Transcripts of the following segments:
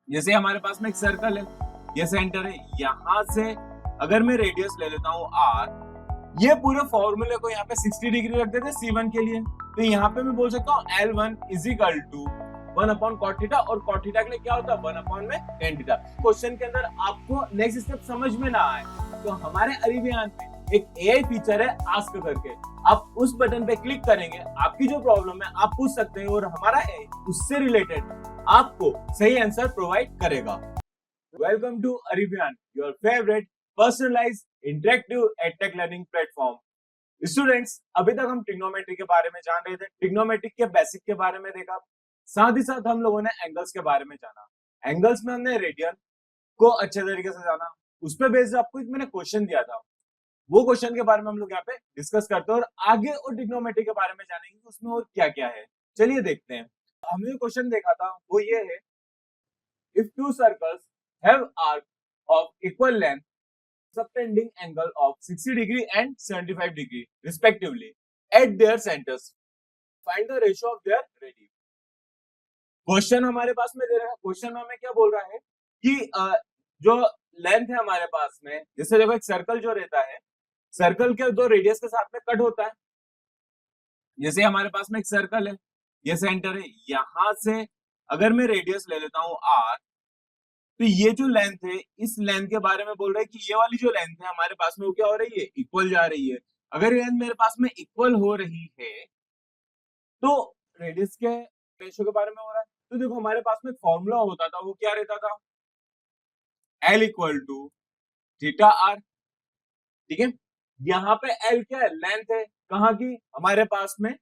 जैसे हमारे पास में एक सर्कल है, ये सेंटर है, यहाँ से अगर मैं रेडियस ले लेता हूँ आर, ये पूरे फॉर्मूले को यहाँ पे 60 डिग्री रख देते C1 के लिए, तो यहाँ पे मैं बोल सकता हूँ L1 is equal to 1 upon cot theta, और कॉट थीटा के लिए क्या होता है 1 अपॉन में tan थीटा। क्वेश्चन के अंदर आपको नेक्स्ट स्टेप समझ में ना आए तो हमारे अरिबियान में एक एआई फीचर है आस्क करके, आप उस बटन पे क्लिक करेंगे, आपकी जो प्रॉब्लम है आप पूछ सकते हैं और हमारा एआई उससे रिलेटेड आपको सही आंसर प्रोवाइड करेगा। वेलकम टू अरिबियान, your favourite personalised interactive edtech learning platform. Students, अभी तक हम ट्रिग्नोमेट्री के बारे में जान रहे थे, ट्रिग्नोमेट्री के बेसिक के बारे में देखा, साथ ही साथ हम लोगों ने एंगल्स के बारे में जाना। एंगल्स में हमने रेडियन को अच्छे तरीके से जाना, उस पर बेस्ड आपको एक मैंने क्वेश्चन दिया था, वो क्वेश्चन के बारे में हम लोग यहाँ पे डिस्कस करते हैं और आगे और ट्रिग्नोमेट्री के बारे में जानेंगे उसमें और क्या क्या है। चलिए देखते हैं। हमने क्वेश्चन देखा था वो ये है, if two circles have arc of equal length subtending angle of 60 degree and 75 degree respectively at their centers, find the ratio of their radius। Question हमारे पास में दे रहा है, क्वेश्चन में हमें क्या बोल रहा है कि जो लेंथ है हमारे पास में, जैसे देखो एक सर्कल जो रहता है, सर्कल के दो रेडियस के साथ में कट होता है। जैसे हमारे पास में एक सर्कल है, ये सेंटर है, यहां से अगर मैं रेडियस ले लेता हूं आर, तो ये जो लेंथ है इस लेंथ के बारे में बोल रहा है कि ये वाली जो लेंथ है हमारे पास में वो क्या हो रही है, इक्वल जा रही है। अगर ये लेंथ मेरे पास में इक्वल हो रही है तो रेडियस के रेशियो के बारे में हो रहा है। तो देखो हमारे पास में फॉर्मूला होता था, वो क्या रहता था, L equal to theta R. ठीक है, यहाँ पे L क्या है, लेंथ है, कहाँ की, हमारे पास में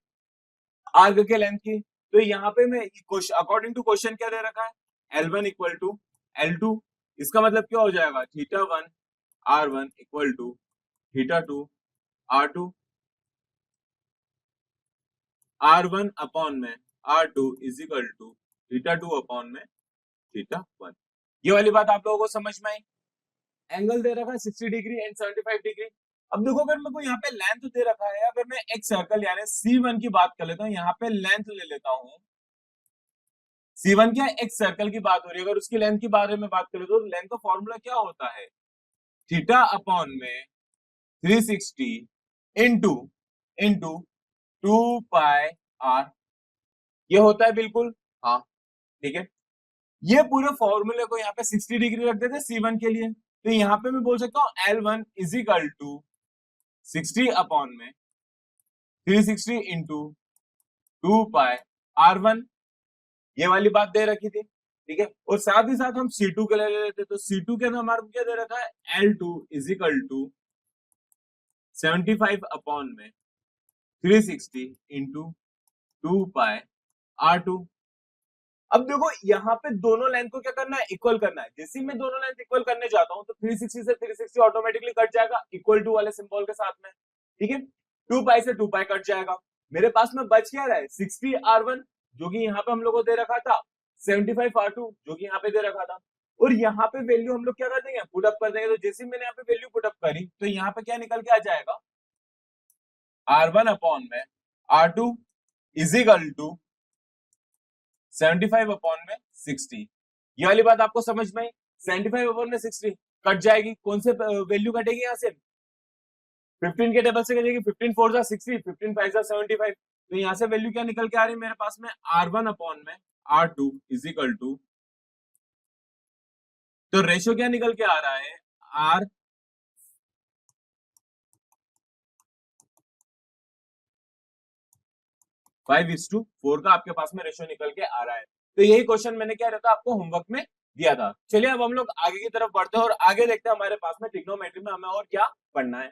आर्क के लेंथ की। तो यहाँ पे मैं अकॉर्डिंग टू क्वेश्चन क्या दे रखा है, L1 इक्वल टू L2, इसका मतलब क्या हो जाएगा, theta 1 R1 equal to theta 2 R2, R1 upon में R2 is equal to theta 2 upon में थीटा 1। ये वाली बात आप लोगों को समझ में आई। एंगल दे रखा है 60 डिग्री एंड 75 डिग्री। अब देखो अगर मेरे को यहाँ पे लेंथ दे रखा है, अगर मैं एक सर्कल यानी C1 की बात कर लेता हूँ, यहाँ पे लेंथ ले लेता हूँ, C1 क्या एक सर्कल की बात हो रही है, अगर उसकी लेंथ के बारे में बात करें तो लेंथ का फॉर्मूला क्या होता है, थीटा अपॉन में 360 इंटू इंटू 2 पाई आर, ये होता है बिल्कुल। हाँ ठीक है, ये पूरे फॉर्मूले को यहाँ पे 60 डिग्री रख देते C1 के लिए, तो यहाँ पे मैं बोल सकता हूँ L1 is equal to 60 upon में 360 इंटू 2 पाई R1, ये वाली बात दे रखी थी। ठीक है, और साथ ही साथ हम C2 के लिए ले लेते, तो C2 के अंदर हमारे को क्या दे रखा है, L2 is equal to 75 upon में 360 इंटू 2 पाई R2। अब देखो यहाँ पे दोनों लेंथ को क्या करना है, इक्वल करना है। जैसे मैं दोनों लेंथ इक्वल करने जाता हूँ तो 360 से 360 ऑटोमेटिकली कट जाएगा इक्वल टू वाले सिंबल के साथ में। ठीक है, 2 पाई से 2 पाई कट जाएगा, मेरे पास में बच क्या रहा है, 60 R1 जो कि यहाँ पे हम लोगों को दे रखा था, 75 R2 जो कि यहाँ पे दे रखा था, और यहाँ पे वैल्यू हम लोग क्या कर देंगे, पुट अप कर देंगे। तो जैसे मैंने यहाँ पे वैल्यू पुट अप करी तो यहाँ पे क्या निकल के आ जाएगा, R1 अपॉन में R2 is equal to 75 upon में 60। ये वाली बात आपको समझ में आई, 75 अपॉन में 60 कट जाएगी, कौन से वैल्यू कटेगी, यहाँ से 15 के टेबल से कटेगी, 15 4 जा 60, 15 5 जा 75। तो यहाँ से वैल्यू क्या निकल के आ रही है मेरे पास में, R1 अपॉन में R2 इज इक्वल टू, तो रेशियो क्या निकल के आ रहा है, R 5:4 का आपके पास में रेशियो निकल के आ रहा है। तो यही क्वेश्चन मैंने क्या रहता आपको होमवर्क में दिया था। चलिए अब हम लोग आगे की तरफ बढ़ते हैं और आगे देखते हैं हमारे पास में ट्रिग्नोमेट्री में हमें और क्या पढ़ना है।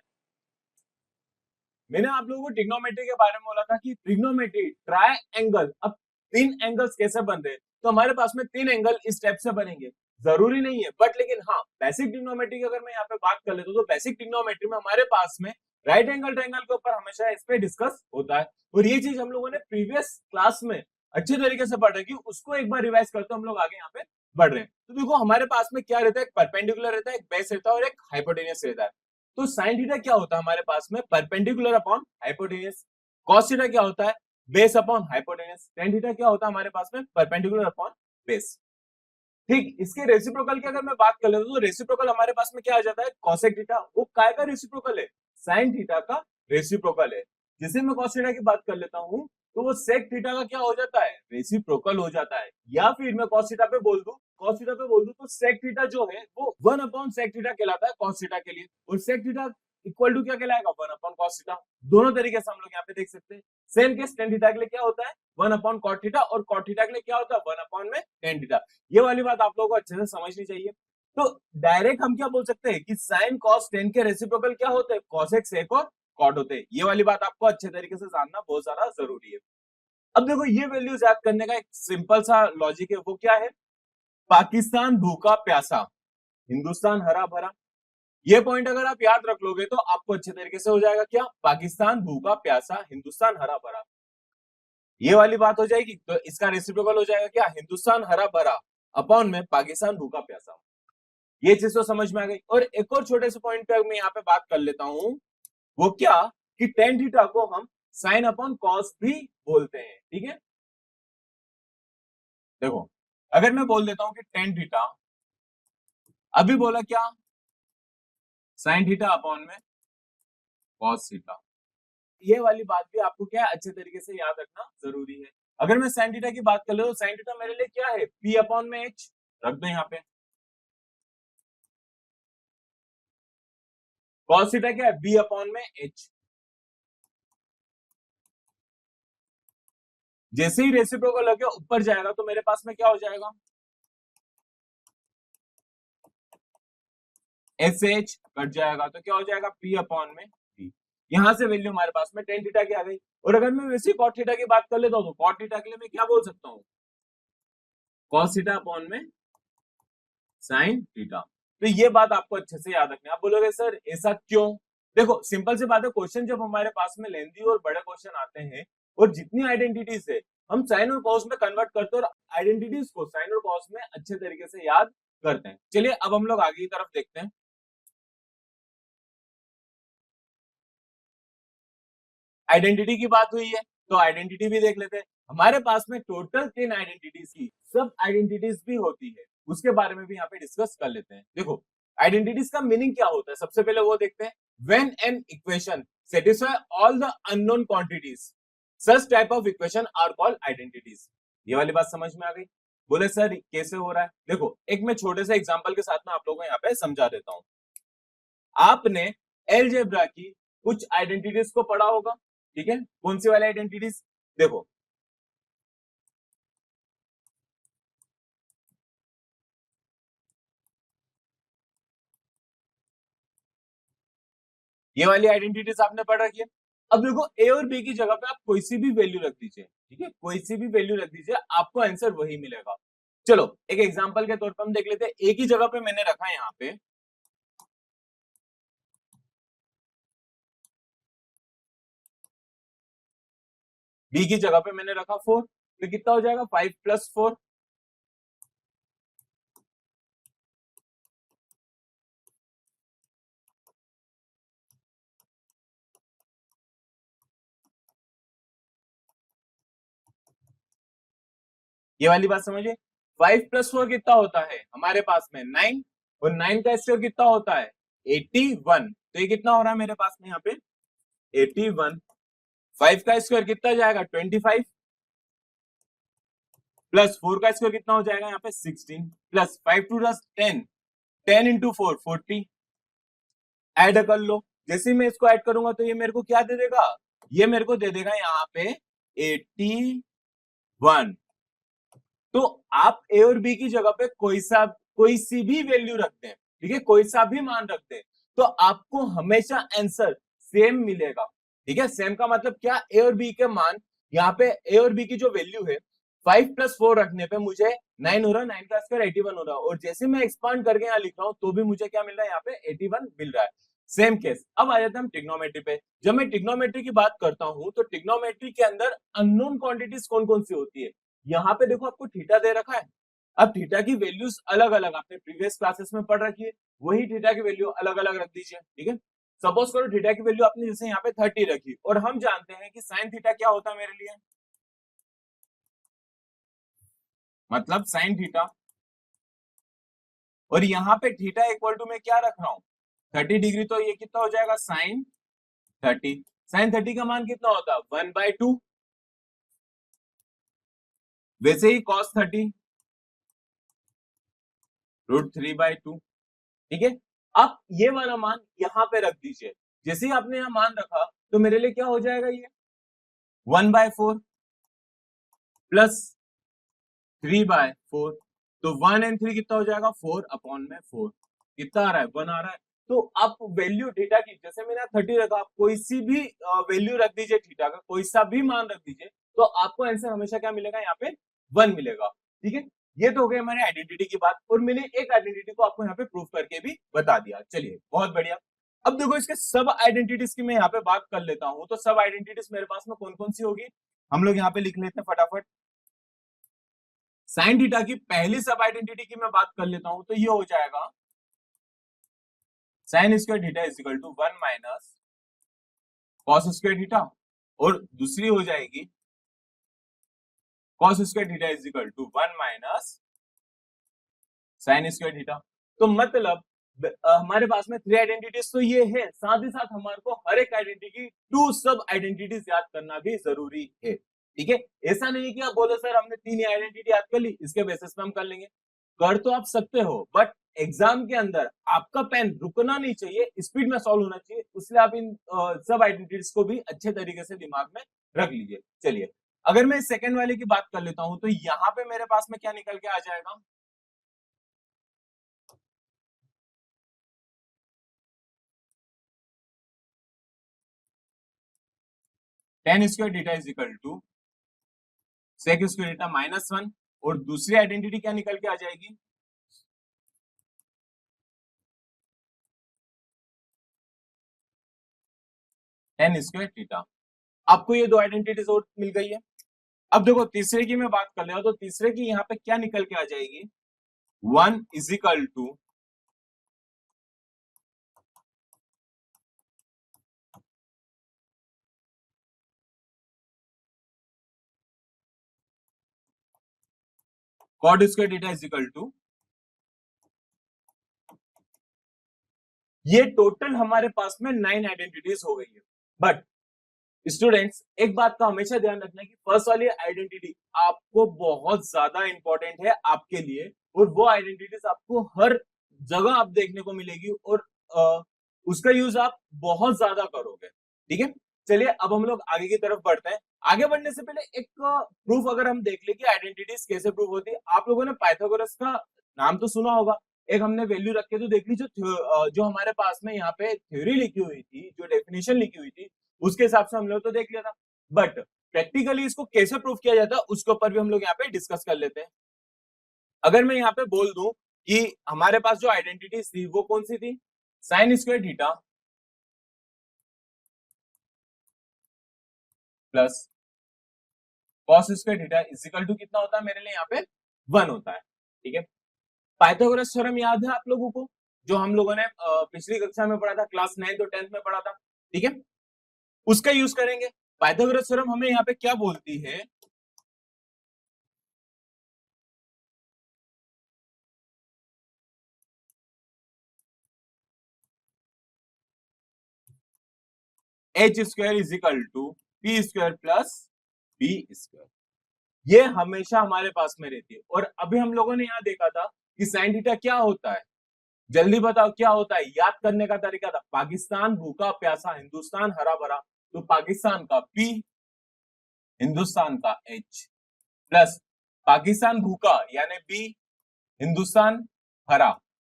मैंने आप लोगों को ट्रिग्नोमेट्री के बारे में बोला था कि ट्रिग्नोमेट्री ट्रायंगल, अब तीन एंगल्स कैसे बनते हैं, तो हमारे पास में तीन एंगल इस टाइप से बनेंगे, जरूरी नहीं है बट लेकिन हाँ बेसिक ट्रिग्नोमेट्री की अगर मैं यहाँ पे बात कर लेता हूँ तो बेसिक ट्रिग्नोमेट्री में हमारे पास में राइट एंगल ट्रायंगल के ऊपर हमेशा इस पे डिस्कस होता है, और ये चीज हम लोगों ने प्रीवियस क्लास में अच्छे तरीके से पढ़ रखी, उसको एक बार रिवाइज करते हम लोग आगे यहाँ पे बढ़ रहे हैं। तो देखो हमारे पास में क्या रहता है, एक परपेंडिकुलर रहता है, एक बेस रहता है और एक हाइपोटेनियस रहता है। तो साइन थीटा क्या होता है हमारे पास में, perpendicular upon hypotenuse. Cos theta क्या होता है, base upon hypotenuse. Tan theta क्या होता है हमारे पास में, परपेंडिकुलर अपॉन बेस। ठीक, इसके रेसिप्रोकल की अगर मैं बात कर लेता हूँ तो रेसिप्रोकल हमारे पास में क्या आ जाता है, कॉसेक थीटा। वो काय का रेसिप्रोकल है, साइन थीटा का रेसिप्रोकल है। जैसे मैं कॉस थीटा की बात कर लेता हूँ तो वो सेक थीटा का क्या हो जाता है, रेसिप्रोकल हो जाता है। या फिर मैं कॉस थीटा पे बोल दूं, कॉस थीटा पे बोल दूं तो सेक थीटा जो है वो 1 अपॉन सेक थीटा कहलाता है कॉस थीटा के लिए, और सेक थीटा इक्वल टू क्या कहलाएगा, 1 अपॉन कॉस थीटा। दोनों तरीके से हम लोग यहाँ पे देख सकते हैं। सेम केस टेन थीटा के लिए क्या होता है, 1 अपॉन कॉट थीटा, और कॉट थीटा के लिए क्या होता है, 1 अपॉन में टेन थीटा। ये वाली बात आप लोगों को अच्छे से समझनी चाहिए। तो डायरेक्ट हम क्या बोल सकते हैं कि साइन कॉस टेन के रेसिप्रोकल क्या होते हैं, कॉसेक सेक और कॉट होते हैं। ये वाली बात आपको अच्छे तरीके से जानना बहुत ज्यादा जरूरी है। अब देखो ये वैल्यूज याद करने का एक सिंपल सा लॉजिक है, वो क्या है, पाकिस्तान भूखा प्यासा, हिंदुस्तान हरा भरा। ये पॉइंट अगर आप याद रख लोगे तो आपको अच्छे तरीके से हो जाएगा, क्या, पाकिस्तान भूखा प्यासा, हिंदुस्तान हरा भरा। ये वाली बात हो जाएगी तो इसका रेसिप्रोकल हो जाएगा क्या, हिंदुस्तान हरा भरा अपॉन में पाकिस्तान भूखा प्यासा। ये चीज तो समझ में आ गई। और एक और छोटे से पॉइंट पे मैं यहाँ पे बात कर लेता हूं, वो क्या, कि टेन थीटा को हम साइन अपॉन कॉस भी बोलते हैं। ठीक है, देखो अगर मैं बोल देता हूं कि टेन थीटा, अभी बोला क्या, साइन थीटा अपॉन में कॉस थीटा। ये वाली बात भी आपको क्या है, अच्छे तरीके से याद रखना जरूरी है। अगर मैं साइन थीटा की बात कर ले तो साइन थीटा मेरे लिए क्या है, पी अपॉन में एच, रख दो यहाँ पे। कॉस थीटा क्या है, बी अपॉन में एच। जैसे ही रेसिप्रोकल होकर ऊपर जाएगा तो मेरे पास में क्या हो जाएगा, एस एच कट जाएगा तो क्या हो जाएगा, पी अपॉन में बी। यहां से वैल्यू हमारे पास में टेन थीटा की आ गई। और अगर मैं वैसे कॉट थीटा की बात कर लेता हूँ तो कॉट थीटा के लिए मैं क्या बोल सकता हूँ, कॉस थीटा अपॉन में साइन थीटा। तो ये बात आपको अच्छे से याद रखनी है। आप बोलोगे सर ऐसा क्यों, देखो सिंपल सी बात है, क्वेश्चन जब हमारे पास में लेंथी और बड़े क्वेश्चन आते हैं और जितनी आइडेंटिटीज है हम साइन और कॉस में कन्वर्ट करते हैं और आइडेंटिटीज को साइन और कॉस में अच्छे तरीके से याद करते हैं। चलिए अब हम लोग आगे की तरफ देखते हैं। आइडेंटिटी की बात हुई है तो आइडेंटिटी भी देख लेते हैं। हमारे पास में टोटल 10 आइडेंटिटीज की सब आइडेंटिटीज भी होती है, उसके बारे में भी यहाँ पे डिस्कस कर लेते हैं। देखो आइडेंटिटीज का मीनिंग क्या होता है, सबसे पहले वो देखते हैं। When an equation satisfy all the unknown quantities, such type of equation are called identities. ये वाली बात समझ में आ गई। बोले सर कैसे हो रहा है, देखो एक मैं छोटे से एग्जांपल के साथ में आप लोगों को यहाँ पे समझा देता हूँ। आपने एलजेब्रा की कुछ आइडेंटिटीज को पढ़ा होगा, ठीक है, कौन सी वाली आइडेंटिटीज, देखो ये वाली आइडेंटिटीज आपने पढ़ रखी है। अब देखो ए और बी की जगह पे आप कोई सी भी वैल्यू रख दीजिए, ठीक है, कोई सी भी वैल्यू रख दीजिए, आपको आंसर वही मिलेगा। चलो एक एग्जांपल के तौर पर हम देख लेते हैं। ए की जगह पे मैंने रखा है यहाँ पे, बी की जगह पे मैंने रखा 4, तो कितना हो जाएगा, 5 + 4। ये वाली बात समझिए। 5 + 4 कितना होता है हमारे पास में 9, और 9 का स्क्वायर कितना होता है 81। तो ये कितना हो रहा है मेरे पास में यहाँ पे 81। 5 का स्क्वायर कितना जाएगा 25, प्लस 4 का स्क्वायर कितना हो जाएगा यहाँ पे 16, प्लस 5 × 2 = 10, 10 × 4 40। ऐड कर लो, जैसे ही मैं इसको ऐड करूंगा तो ये मेरे को क्या दे देगा, ये मेरे को दे देगा यहाँ पे 81। तो आप ए और बी की जगह पे कोई सी भी वैल्यू रखते हैं, ठीक है, कोई सा भी मान रखते हैं, तो आपको हमेशा आंसर सेम मिलेगा। ठीक है, सेम का मतलब क्या, ए और बी के मान, यहाँ पे ए और बी की जो वैल्यू है 5 + 4 रखने पे मुझे 9 हो रहा है, 9 का स्क्वायर 81 हो रहा है, और जैसे मैं एक्सपांड करके यहाँ लिख रहा हूँ तो भी मुझे क्या मिल रहा है, यहाँ पे 81 मिल रहा है। Same case. अब आ जाते हैं हम ट्रिग्नोमेट्री पे। जब मैं ट्रिग्नोमेट्री की बात करता हूं तो ट्रिग्नोमेट्री के अंदर अननोन क्वांटिटीज कौन कौन सी होती है, यहाँ पे देखो आपको थीटा दे रखा है। अब थीटा की वैल्यूज अलग अलग आपने प्रीवियस क्लासेस में पढ़ रखी है, वही थीटा की वैल्यू अलग अलग रख दीजिए। ठीक है, सपोज करो थीटा की वैल्यू आपने जैसे यहाँ पे 30 रखी, और हम जानते हैं कि साइन थीटा क्या होता है मेरे लिए, मतलब साइन थीटा और यहाँ पे थीटा इक्वल टू मैं क्या रख रहा हूँ 30 डिग्री, तो ये कितना हो जाएगा साइन 30। साइन 30 का मान कितना होता है 1/2। वैसे ही cos 30 √3/2। ठीक है, अब ये वाला मान यहाँ पे रख दीजिए। जैसे ही आपने यहाँ मान रखा तो मेरे लिए क्या हो जाएगा ये 1/4 प्लस 3/4। तो 1 और 3 कितना हो जाएगा 4/4। कितना आ रहा है 1 आ रहा है। तो आप वैल्यू थीटा की, जैसे मैंने 30 रखा, आप कोई सी भी वैल्यू रख दीजिए थीटा का, कोई सा भी मान रख दीजिए, तो आपको आंसर हमेशा क्या मिलेगा यहाँ पे 1 मिलेगा। ठीक है, ये तो हो गई हमारे आइडेंटिटी की बात, और मैंने एक आइडेंटिटी को आपको यहाँ पे प्रूव करके भी बता दिया। चलिए बहुत बढ़िया। अब देखो इसके सब आइडेंटिटीज की मैं यहाँ पे बात कर लेता हूँ। तो सब आइडेंटिटीज मेरे पास में कौन कौन सी होगी, हम लोग यहाँ पे लिख लेते हैं फटाफट। साइन थीटा की पहली सब आइडेंटिटी की मैं बात कर लेता हूं, तो ये हो जाएगा sine square theta is equal to 1 minus cos square theta, और दूसरी हो जाएगी cos square theta is equal to 1 minus sine square theta. तो मतलब हमारे पास में 3 आइडेंटिटीज तो ये है, साथ ही साथ हमारे को हर एक आइडेंटिटी 2 सब आइडेंटिटीज याद करना भी जरूरी है। ठीक है, ऐसा नहीं कि आप बोलो सर हमने 3 आइडेंटिटी याद कर ली, इसके बेसिस पे हम कर लेंगे। कर तो आप सकते हो, बट एग्जाम के अंदर आपका पेन रुकना नहीं चाहिए, स्पीड में सॉल्व होना चाहिए, इसलिए आप इन सब आइडेंटिटीज को भी अच्छे तरीके से दिमाग में रख लीजिए। चलिए, अगर मैं सेकंड वाले की बात कर लेता हूं, तो यहाँ पे मेरे पास में क्या निकल के आ जाएगा, tan square theta is equal to sec square theta -1, और दूसरी आइडेंटिटी क्या निकल के आ जाएगी, टेन स्क्वायर थीटा। आपको ये 2 आइडेंटिटीज और मिल गई है। अब देखो तीसरे की मैं बात कर ले, तो तीसरे की यहाँ पे क्या निकल के आ जाएगी, 1 is equal to cot square theta is equal to, ये टोटल हमारे पास में 9 आइडेंटिटीज हो गई है। बट स्टूडेंट्स, एक बात का हमेशा ध्यान रखना है कि फर्स्ट वाली आइडेंटिटी आपको बहुत ज्यादा इंपॉर्टेंट है आपके लिए, और वो आइडेंटिटीज आपको हर जगह आप देखने को मिलेगी, और उसका यूज आप बहुत ज्यादा करोगे। ठीक है, चलिए अब हम लोग आगे की तरफ बढ़ते हैं। आगे बढ़ने से पहले एक प्रूफ अगर हम देख ले कि आइडेंटिटीज कैसे प्रूफ होती है। आप लोगों ने पाइथागोरस का नाम तो सुना होगा, एक हमने वैल्यू रख के तो देख ली, जो हमारे पास में यहाँ पे थ्योरी लिखी हुई थी, जो डेफिनेशन लिखी हुई थी, उसके हिसाब से हम लोग तो देख लिया था। बट प्रैक्टिकली इसको कैसे प्रूफ किया जाता है उसके ऊपर भी हम लोग यहाँ पे डिस्कस कर लेते हैं। अगर मैं यहाँ पे बोल दूं कि हमारे पास जो आइडेंटिटी थी वो कौन सी थी, sine square theta plus cos square theta is equal to कितना होता है मेरे लिए यहाँ पे 1 होता है। ठीक है, पाइथागोरस थ्योरम याद है आप लोगों को, जो हम लोगों ने पिछली कक्षा में पढ़ा था, क्लास 9 और 10 में पढ़ा था। ठीक है, उसका यूज करेंगे। पाइथागोरस थ्योरम हमें यहाँ पे क्या बोलती है, H square is equal to P square plus B square. ये हमेशा हमारे पास में रहती है। और अभी हम लोगों ने यहाँ देखा था कि साइन थीटा क्या होता है, जल्दी बताओ क्या होता है, याद करने का तरीका था, पाकिस्तान भूखा प्यासा, हिंदुस्तान हरा भरा, तो पाकिस्तान का पी, हिंदुस्तान का एच, प्लस पाकिस्तान भूखा यानी बी, हिंदुस्तान हरा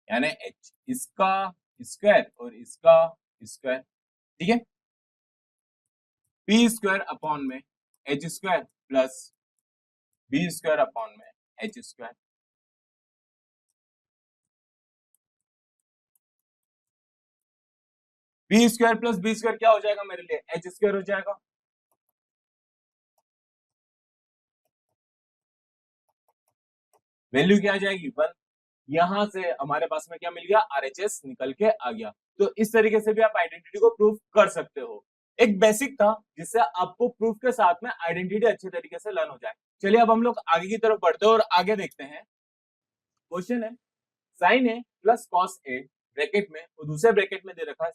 यानी एच, इसका स्क्वायर और इसका स्क्वायर। ठीक है, पी स्क्वायर अपॉन में H square plus B square upon में H square. B square plus B square क्या हो जाएगा मेरे लिए, एच स्क्वायर हो जाएगा। वैल्यू क्या आ जाएगी 1। यहां से हमारे पास में क्या मिल गया, आरएचएस निकल के आ गया। तो इस तरीके से भी आप आइडेंटिटी को प्रूफ कर सकते हो। एक बेसिक था जिससे आपको प्रूफ के साथ में आइडेंटिटी अच्छे तरीके से लर्न हो जाए। चलिए अब हम लोग आगे की तरफ बढ़ते हैं और आगे देखते हैं। क्वेश्चन है sin A plus cos A bracket में और दूसरे ब्रैकेट में दे रखा है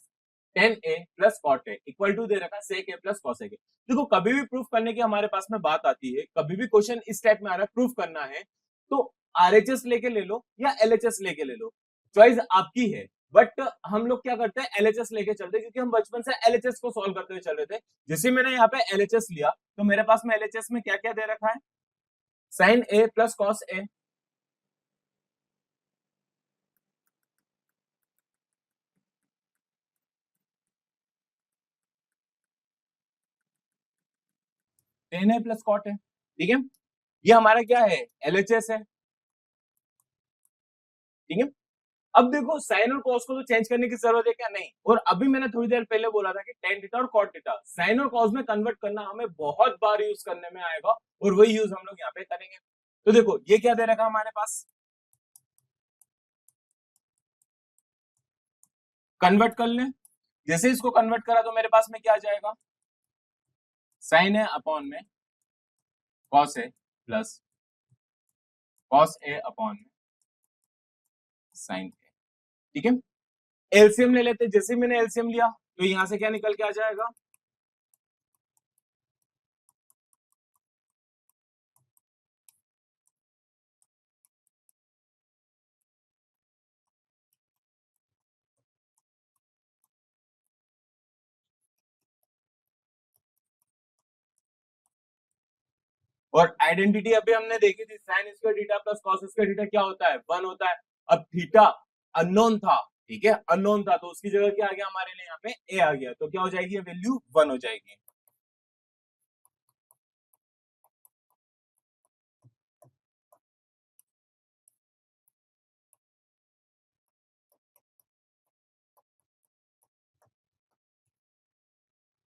tan A plus cot A equal to दे रखा है सेक ए प्लस कॉस ए के। देखो कभी भी प्रूफ करने की हमारे पास में बात आती है, कभी भी क्वेश्चन इस टाइप में आ रहा है प्रूफ करना है, तो आरएचएस लेके ले लो या एलएचएस लेके ले लो, चॉइस आपकी है। बट हम लोग क्या करते हैं, एलएचएस लेके चलते हैं, क्योंकि हम बचपन से एलएचएस को सॉल्व करते हुए चल रहे थे। जैसे मैंने यहाँ पे एलएचएस लिया तो मेरे पास में एलएचएस में क्या क्या दे रखा है, sin A plus cos A, ten A plus cot है, ठीक है। ये हमारा क्या है, एलएचएस है, ठीक है। अब देखो साइन और कॉस को तो चेंज करने की जरूरत है क्या, नहीं। और अभी मैंने थोड़ी देर पहले बोला था कि टेन थीटा और कॉट थीटा साइन और कॉस में कन्वर्ट करना हमें बहुत बार यूज करने में आएगा, और वही यूज हम लोग यहाँ पे करेंगे। तो देखो ये क्या दे रखा हमारे पास, कन्वर्ट कर लें। जैसे इसको कन्वर्ट करा तो मेरे पास में क्या आ जाएगा, साइन है अपॉन में कॉस है प्लस कॉस ए अपॉन में साइन ए, ठीक है। एलसीएम ले लेते, जैसे मैंने एलसीएम लिया तो यहां से क्या निकल के आ जाएगा, और आइडेंटिटी अभी हमने देखी थी, sine square theta plus cos square theta क्या होता है, वन होता है। अब थीटा अननोन था, ठीक है, अननोन था, तो उसकी जगह क्या आ गया हमारे लिए, यहाँ पे ए आ गया, तो क्या हो जाएगी, वैल्यू वन हो जाएगी।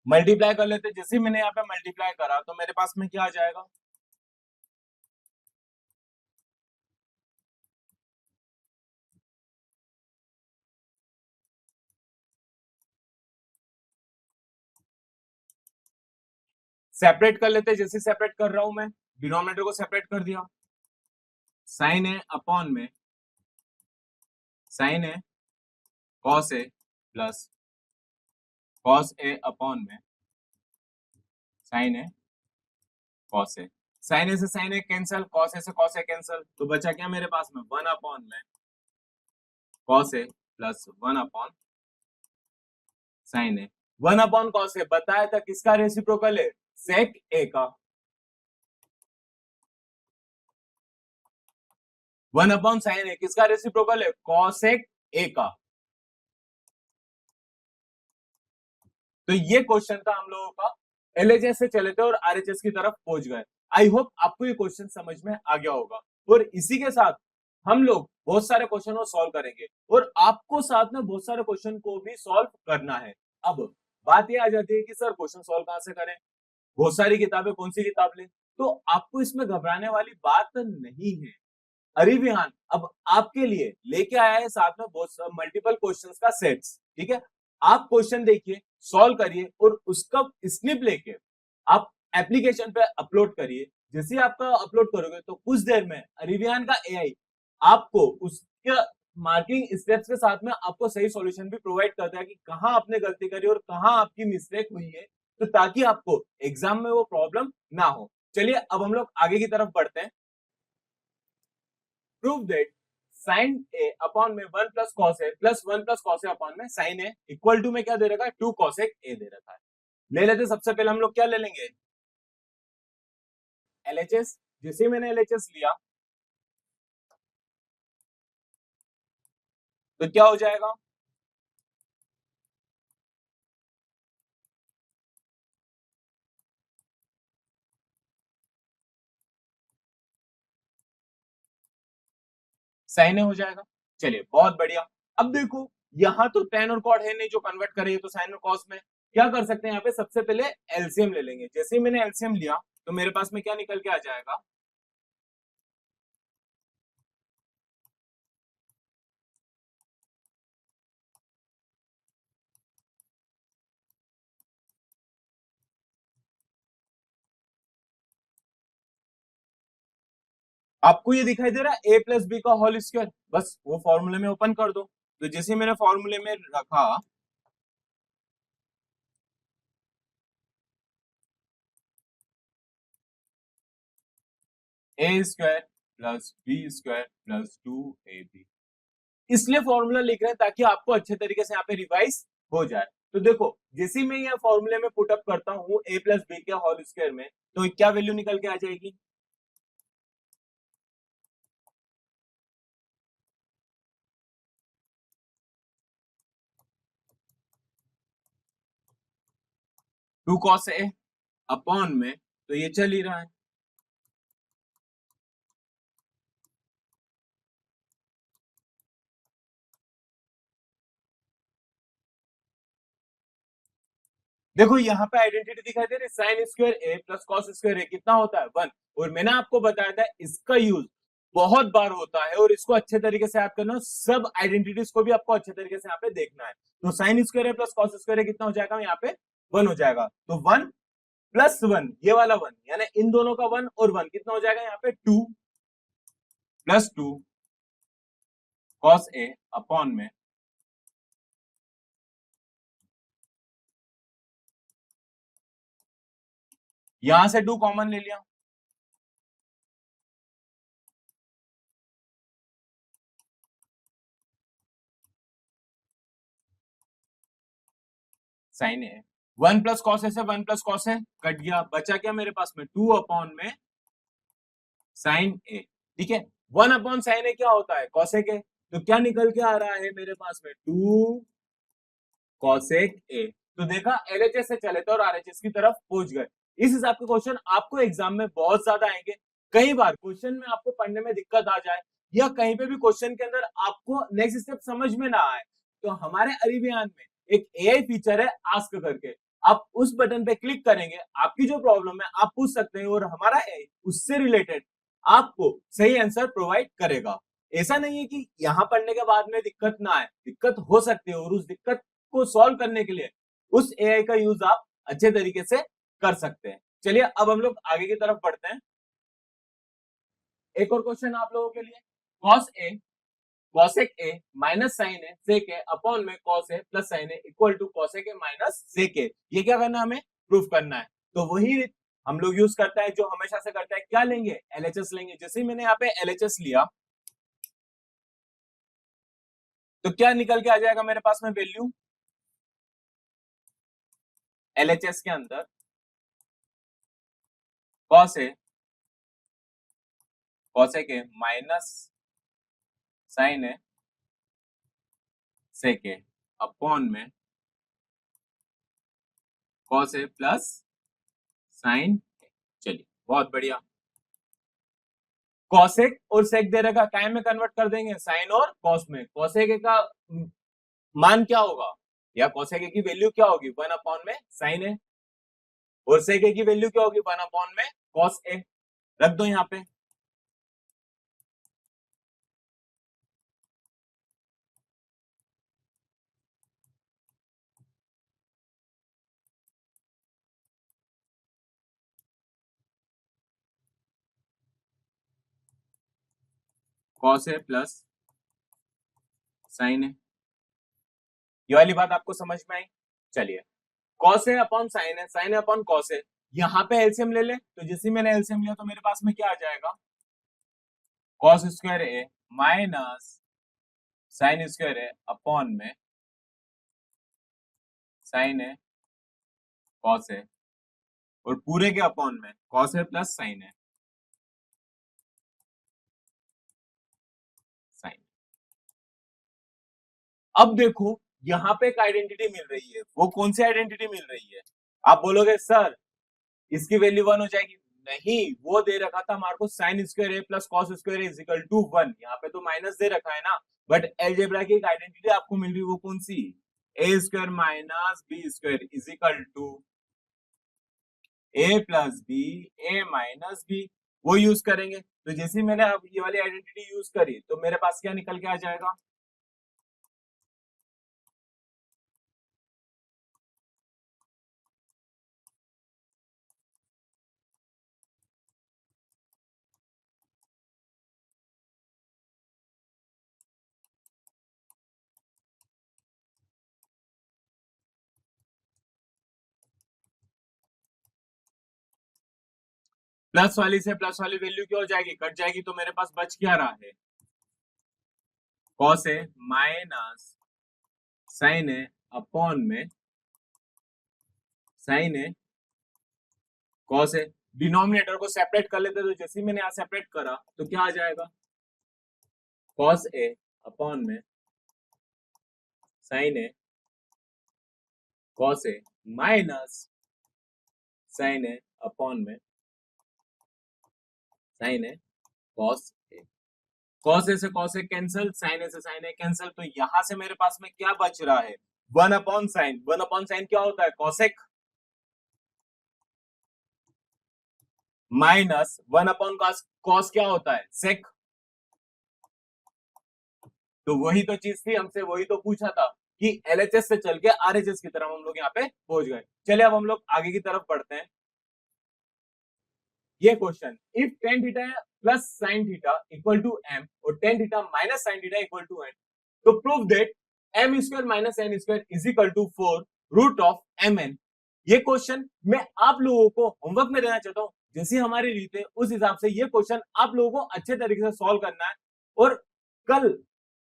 मल्टीप्लाई कर लेते, जैसे मैंने यहाँ पे मल्टीप्लाई करा तो मेरे पास में क्या आ जाएगा, सेपरेट कर लेते, जैसे सेपरेट कर रहा हूं मैं, डिनोमिनेटर को सेपरेट कर दिया, साइन है अपॉन में साइन है cos A plus cos A upon में साइन है कॉस ए, साइन ए से sign A cancel, cos A से कॉस ए कैंसिल, तो बचा क्या मेरे पास में, वन अपॉन में cos A plus one upon sine A. One upon cos A बताया था किसका रेसिप्रोकल है, सेक ए का। वन अपॉन साइन ए किसका रेसिप्रोकल है, कॉसेक ए का। तो ये क्वेश्चन था हम लोगों का, एलएचएस से चले थे और आरएचएस की तरफ पहुंच गए। आई होप आपको ये क्वेश्चन समझ में आ गया होगा, और इसी के साथ हम लोग बहुत सारे क्वेश्चन को सॉल्व करेंगे, और आपको साथ में बहुत सारे क्वेश्चन को भी सॉल्व करना है। अब बात ये आ जाती है कि सर क्वेश्चन सॉल्व कहां से करें, बहुत सारी किताबें, कौन सी किताब लें, तो आपको इसमें घबराने वाली बात नहीं है। अरे विहान अब आपके लिए लेके आया है साथ में बहुत मल्टीपल क्वेश्चंस का सेट्स, ठीक है। आप क्वेश्चन देखिए, सॉल्व करिए, और उसका स्निप लेके आप एप्लीकेशन पे अपलोड करिए। जैसे ही आपका अपलोड करोगे तो कुछ देर में अरिविहान का एआई आपको उसके मार्किंग स्टेप्स के साथ में आपको सही सॉल्यूशन भी प्रोवाइड करता है कि कहाँ आपने गलती करी और कहाँ आपकी मिस्टेक हुई है, तो ताकि आपको एग्जाम में वो प्रॉब्लम ना हो। चलिए अब हम लोग आगे की तरफ बढ़ते हैं। Prove that sine A upon में one plus cos A plus one plus cos A upon में साइन ए इक्वल टू में क्या दे रखा है, टू कॉसेक ए दे रखा है। ले लेते, सबसे पहले हम लोग क्या ले लेंगे, एलएचएस। जैसे मैंने एलएचएस लिया तो क्या हो जाएगा, साइन ए हो जाएगा। चलिए बहुत बढ़िया। अब देखो यहाँ तो टेन और कॉट है नहीं जो कन्वर्ट करे, तो साइन और कॉस में क्या कर सकते हैं, यहाँ पे सबसे पहले एलसीएम ले लेंगे। जैसे मैंने एलसीएम लिया तो मेरे पास में क्या निकल के आ जाएगा, आपको ये दिखाई दे रहा है ए प्लस बी का होल स्क्वायर, बस वो फॉर्मूले में ओपन कर दो। तो जैसे मैंने फॉर्मूले में रखा, A square plus B square plus 2ab, इसलिए फॉर्मूला लिख रहे हैं ताकि आपको अच्छे तरीके से यहाँ पे रिवाइज हो जाए। तो देखो जैसे मैं ये फॉर्मूले में पुट अप करता हूँ ए प्लस बी के होल स्क्वायर में, तो क्या वैल्यू निकल के आ जाएगी, 2 cos ए अपॉन में, तो ये चल ही रहा है। देखो यहाँ पे आइडेंटिटी दिखाई दे रही है, sign square A plus cos square ए कितना होता है 1, और मैंने आपको बताया था इसका यूज बहुत बार होता है और इसको अच्छे तरीके से याद करना, सब आइडेंटिटीज को भी आपको अच्छे तरीके से यहाँ पे देखना है। तो sign square A plus cos square ए कितना हो जाएगा, यहाँ पे 1 हो जाएगा। तो 1 प्लस 1, ये वाला 1 यानी इन दोनों का 1 और 1 कितना हो जाएगा, यहाँ पे 2 प्लस 2 कॉस ए अपॉन में, यहां से 2 कॉमन ले लिया, साइन ए 1 प्लस कॉस ए से 1 प्लस कॉस ए कट गया, बचा क्या मेरे पास में 2 अपॉन में साइन ए। ठीक है, 1 अपॉन साइन ए क्या होता है, कॉसेक ए, तो क्या निकल के आ रहा है मेरे पास में 2 कॉसेक ए। तो देखा एलएचएस से चले थे और आरएचएस की तरफ पहुंच गए। इस हिसाब के क्वेश्चन आपको एग्जाम में बहुत ज्यादा आएंगे। कई बार क्वेश्चन में आपको पढ़ने में दिक्कत आ जाए या कहीं पे भी क्वेश्चन के अंदर आपको नेक्स्ट स्टेप समझ में ना आए, तो हमारे अरिबियान में एक एआई फीचर है आस्क करके, आप उस बटन पे क्लिक करेंगे, आपकी जो प्रॉब्लम है आप पूछ सकते हैं और हमारा एआई उससे रिलेटेड आपको सही आंसर प्रोवाइड करेगा। ऐसा नहीं है कि यहाँ पढ़ने के बाद में दिक्कत ना आए, दिक्कत हो सकती है और उस दिक्कत को सॉल्व करने के लिए उस एआई का यूज आप अच्छे तरीके से कर सकते हैं। चलिए अब हम लोग आगे की तरफ बढ़ते हैं। एक और क्वेश्चन आप लोगों के लिए, cos A cosec A minus sign A sec A upon में cos A plus sign A equal to cosec A minus sec A, ये क्या करना है, हमें प्रूफ करना है। तो वही हम लोग यूज करता है जो हमेशा से करता है, क्या लेंगे, एलएचएस लेंगे। जैसे मैंने यहाँ पे एलएचएस लिया तो क्या निकल के आ जाएगा मेरे पास में वैल्यू, एलएचएस के अंदर cos A cosec A minus sign A sec A upon में cos A plus sign A. चलिए बहुत बढ़िया, कॉसेक और सेक दे रखा, काय में कन्वर्ट कर देंगे, साइन और कॉस में। कॉसेक ए का मान क्या होगा या कॉसेक ए की वैल्यू क्या होगी, 1 अपॉन में साइन ए, और सेक ए की वैल्यू क्या होगी, 1 अपॉन में कॉस ए। रख दो यहाँ पे, कॉस ए प्लस साइन ए, ये वाली बात आपको समझ में आई। चलिए, कॉस ए अपॉन साइन है, साइन है अपॉन कॉस है, यहाँ पे एलसीएम ले ले, तो जैसे मैंने एलसीएम लिया तो मेरे पास में क्या आ जाएगा, कॉस स्क्वायर ए माइनस साइन स्क्वायर ए अपॉन में साइन है कॉस है, और पूरे के अपॉन में कॉस है प्लस साइन है साइन। अब देखो यहाँ पे एक आइडेंटिटी मिल रही है, वो कौन सी आइडेंटिटी मिल रही है, आप बोलोगे सर इसकी वैल्यू 1 हो जाएगी, नहीं, वो दे रखा था हमारे को sine square A plus cos square is equal to 1, यहाँ पे तो माइनस दे रखा है ना, बट एलजेब्रा की एक आइडेंटिटी आपको मिल रही है, वो कौन सी, A square minus B square is equal to A plus B, A minus B, वो यूज करेंगे। तो जैसे मैंने अब ये वाली आइडेंटिटी यूज करी तो मेरे पास क्या निकल के आ जाएगा, प्लस वाली से प्लस वाली वैल्यू क्या हो जाएगी, कट जाएगी, तो मेरे पास बच क्या रहा है, cos A minus sign A upon में sine A cos A. Denominator को सेपरेट कर लेते, तो जैसे ही मैंने यहां सेपरेट करा तो क्या आ जाएगा, कॉस ए अपॉन में sine A cos A minus sign A upon में sine A cos A. Cos A से कॉस ए कैंसिल, साइन ए से साइन ए कैंसिल, तो यहां से मेरे पास में क्या बच रहा है, 1/sin। 1/sin क्या होता है, कॉसेक, माइनस 1/cos। कॉस क्या होता है, सेक। तो वही तो चीज थी, हमसे वही तो पूछा था कि एलएचएस से चल के आरएचएस की तरफ हम लोग यहाँ पे पहुंच गए। चलिए अब हम लोग आगे की तरफ बढ़ते हैं। ये question, if tan theta plus sin theta equal to m और tan theta minus sin theta equal to n, तो prove that m square minus n square is equal to 4 root of mn। ये question मैं आप लोगों को homework में देना चाहता हूं, जैसी हमारी रीत है उस हिसाब से ये क्वेश्चन आप लोगों को अच्छे तरीके से सॉल्व करना है, और कल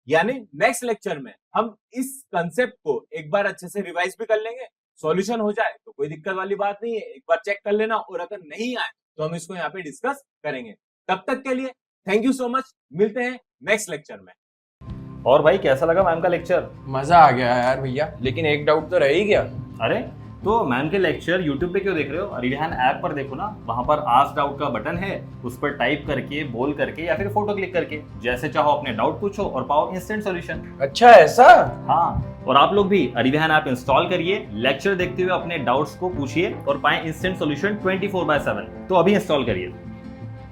यानी नेक्स्ट लेक्चर में हम इस कंसेप्ट को एक बार अच्छे से रिवाइज भी कर लेंगे। सॉल्यूशन हो जाए तो कोई दिक्कत वाली बात नहीं है, एक बार चेक कर लेना, और अगर नहीं आए तो हम इसको यहाँ पे डिस्कस करेंगे। तब तक के लिए थैंक यू सो मच, मिलते हैं नेक्स्ट लेक्चर में। और भाई कैसा लगा मैम का लेक्चर? मजा आ गया यार भैया, लेकिन एक डाउट तो रह ही गया। अरे तो मैम के लेक्चर यूट्यूब पे क्यों देख रहे हो? रिविजन ऐप पर देखो ना, वहां पर आस्क डाउट का बटन है, उस पर टाइप करके, बोल करके या फिर फोटो क्लिक करके जैसे चाहो अपने डाउट पूछो और पाओ इंस्टेंट सॉल्यूशन। अच्छा ऐसा? हाँ, और आप लोग भी रिविजन ऐप इंस्टॉल करिए, लेक्चर देखते हुए अपने डाउट्स को पूछिए और पाएं इंस्टेंट सॉल्यूशन 24/7। तो अभी इंस्टॉल करिए।